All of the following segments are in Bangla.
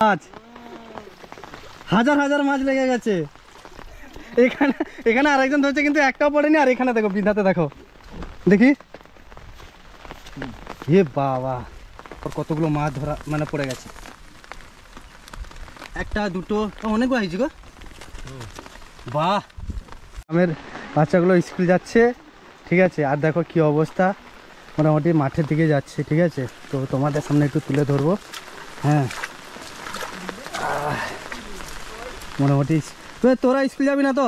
মাছ হাজার হাজার মাছ লেগে গেছে এখানে। এখানে আরেকজন ধরছে কিন্তু একটাও পড়েনি। আর এখানে দেখো বিধাতে দেখো, দেখি এ বাবা কতগুলো মাছ ধরা মানে পড়ে গেছে। একটা দুটো অনেকগুলো হয়েছে গো। বাহ, আমার বাচ্চাগুলো স্কুল যাচ্ছে, ঠিক আছে। আর দেখো কি অবস্থা, মোটামুটি মাঠের দিকে যাচ্ছে, ঠিক আছে। তো তোমাদের সামনে একটু তুলে ধরবো। হ্যাঁ, মোটামুটি তোরা স্কুল যাবি না তো,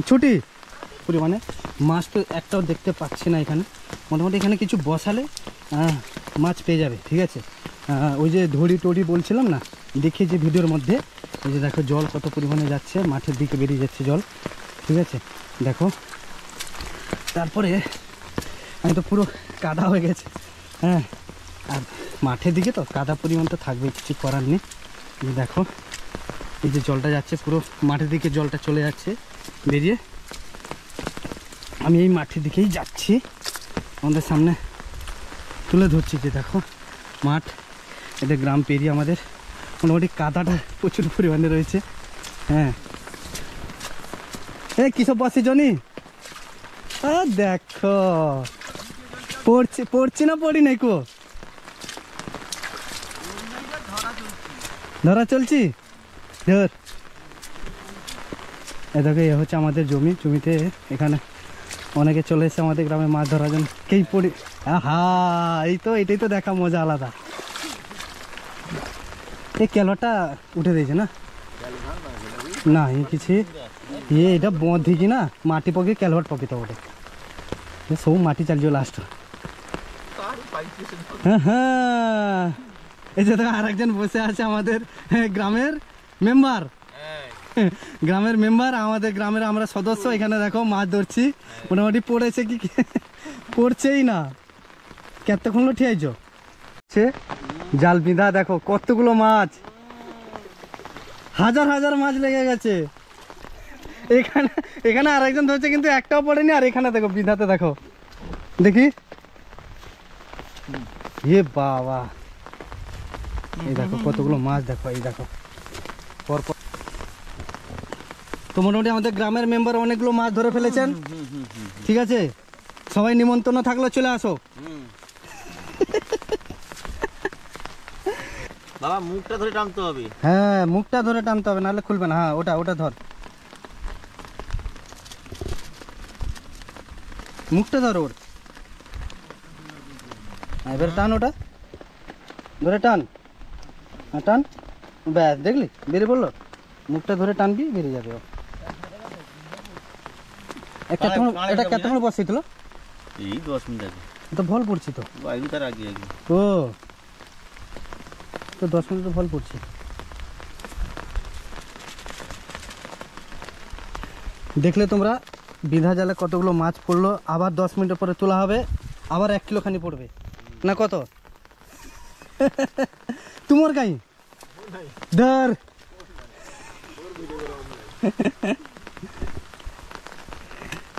ছুটি পরিমাণে মাছ তো একটাও দেখতে পাচ্ছি না এখানে। মোটামুটি এখানে কিছু বসালে মাছ পেয়ে যাবে, ঠিক আছে। ওই যে ধরি টড়ি বলছিলাম না, দেখি যে ভিডিওর মধ্যে ওই যে দেখো জল কত পরিমাণে যাচ্ছে, মাঠের দিকে বেরিয়ে যাচ্ছে জল, ঠিক আছে। দেখো তারপরে আমি তো পুরো কাদা হয়ে গেছে। হ্যাঁ, আর মাঠের দিকে তো কাদা পরিমাণ তো থাকবে, কিছু করার নেই। দেখো এই যে জলটা যাচ্ছে পুরো মাঠের দিকে, জলটা চলে যাচ্ছে বেরিয়ে। আমি এই মাঠের দিকেই যাচ্ছি, আমাদের সামনে তুলে ধরছি যে দেখো মাঠ। এটা গ্রাম পেরিয়ে আমাদের মোটামুটি কাদাটা প্রচুর পরিমাণে রয়েছে। হ্যাঁ, এই কিসব বসে জনি, দেখো পড়ছি না পড়ি নাই কো, ধরা চলছি ধর। এ দেখো এ হচ্ছে আমাদের জমিতে এখানে অনেকে চলে এসেছে আমাদের গ্রামে মাছ ধরার জন্য। কেই পড়ি, হ্যাঁ এটাই তো দেখা মজা আলাদা। এই কেলোটা উঠে দিয়েছে না, না কিছু এটা বঁধি কি না মাটি পকে কেলভট পকে তো ওটা সব মাটি চালিয়ে লাস্ট। হ্যাঁ হ্যাঁ, এই যে দেখো আরেকজন বসে আছে আমাদের গ্রামের মেম্বার, আমাদের গ্রামের আমরা সদস্য। এখানে দেখো মাছ ধরছি, মোটামুটি পড়েছে কি পড়ছেই না। কতক্ষণ ঠিয়াইছ জাল বিঁধা, দেখো কতগুলো মাছ, হাজার হাজার মাছ লেগে গেছে এখানে। এখানে আরেকজন ধরছে কিন্তু একটাও পড়েনি। আর এখানে দেখো বিঁধাতে দেখো, দেখি এ বাবা, এই দেখো কতগুলো মাছ, দেখো এই দেখো পরপর। তো মোটামুটি আমাদের গ্রামের মেম্বার অনেকগুলো মাছ ধরে ফেলেছেন, ঠিক আছে। সবাই নিমন্ত্রণ থাকলে চলে আসো। বাবা মুখটা ধরে টানতে হবে। হ্যাঁ, মুখটা ধরে টানতে হবে, নাহলে খুলবে না। হ্যাঁ, ওটা ধর, মুখটা ধর ওর। এবার টান, ওটা ধরে টান, হ্যাঁ টান, ব্যাস দেখলি বেরিয়ে পড়লো। মুখটা ধরে টানবি, বেরিয়ে যাবে। এটা কতক্ষণ বসেছিল? এই 10 মিনিট আগে তো ভল পড়ছি তো, তার আগে ও তো 10 মিনিট ভল পড়ছি। দেখলে তোমরা বিধা জালে কতগুলো মাছ পড়লো। আবার 10 মিনিটের পরে তোলা হবে, আবার 1 কিলো খানি পড়বে না। কত তোমার কাই ধর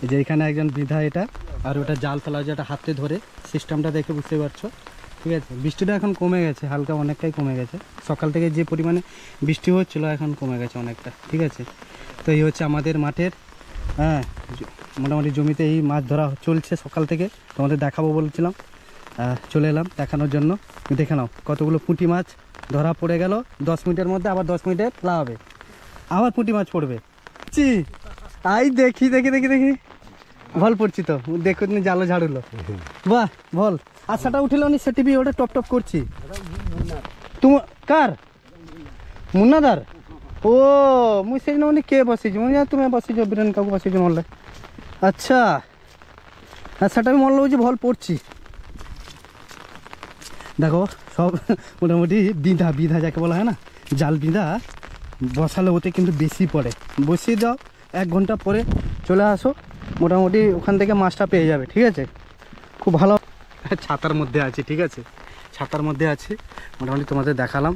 এই যে এখানে একজন বিধা, এটা আর ওটা জাল ফেলা, যেটা হাতে ধরে সিস্টেমটা দেখে বুঝতে পারছো, ঠিক আছে। বৃষ্টিটা এখন কমে গেছে, হালকা অনেকটাই কমে গেছে। সকাল থেকে যে পরিমাণে বৃষ্টি হচ্ছিলো এখন কমে গেছে অনেকটা, ঠিক আছে। তো এই হচ্ছে আমাদের মাঠের, হ্যাঁ মোটামুটি জমিতে এই মাছ ধরা চলছে সকাল থেকে। তোমাদের দেখাবো বলছিলাম, চলে এলাম দেখানোর জন্য। দেখে নাও কতগুলো পুঁটি মাছ ধরা পড়ে গেল 10 মিনিটের মধ্যে। আবার 10 মিনিটে তোলা হবে, আবার পুঁটি মাছ পড়বে। আই দেখি দেখি দেখি দেখি ভল পড়ছি তো, দেখো জালো ঝাড়ুলো, বাহ ভল। আর সেটা উঠিল নি, সে টিভি ওটা টপ টপ করছি। তোমার কার মুন্নাদার? ও মুই সেই মানে কে বসেছি, তুমি বসেছো বীরেন কাকু বসেছো মরলে। আচ্ছা, হ্যাঁ সেটা আমি মনে হচ্ছে ভল পড়ছি। দেখো সব মোটামুটি বিধা যাকে বলা হয় না, জাল বিধা বসালে ওতে কিন্তু বেশি পড়ে। বসিয়ে দাও, 1 ঘন্টা পরে চলে আসো, মোটামুটি ওখান থেকে মাছটা পেয়ে যাবে, ঠিক আছে। খুব ভালো ছাতার মধ্যে আছে, ঠিক আছে, ছাতার মধ্যে আছে। মোটামুটি তোমাদের দেখালাম,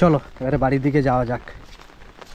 চলো এবারে বাড়ির দিকে যাওয়া যাক।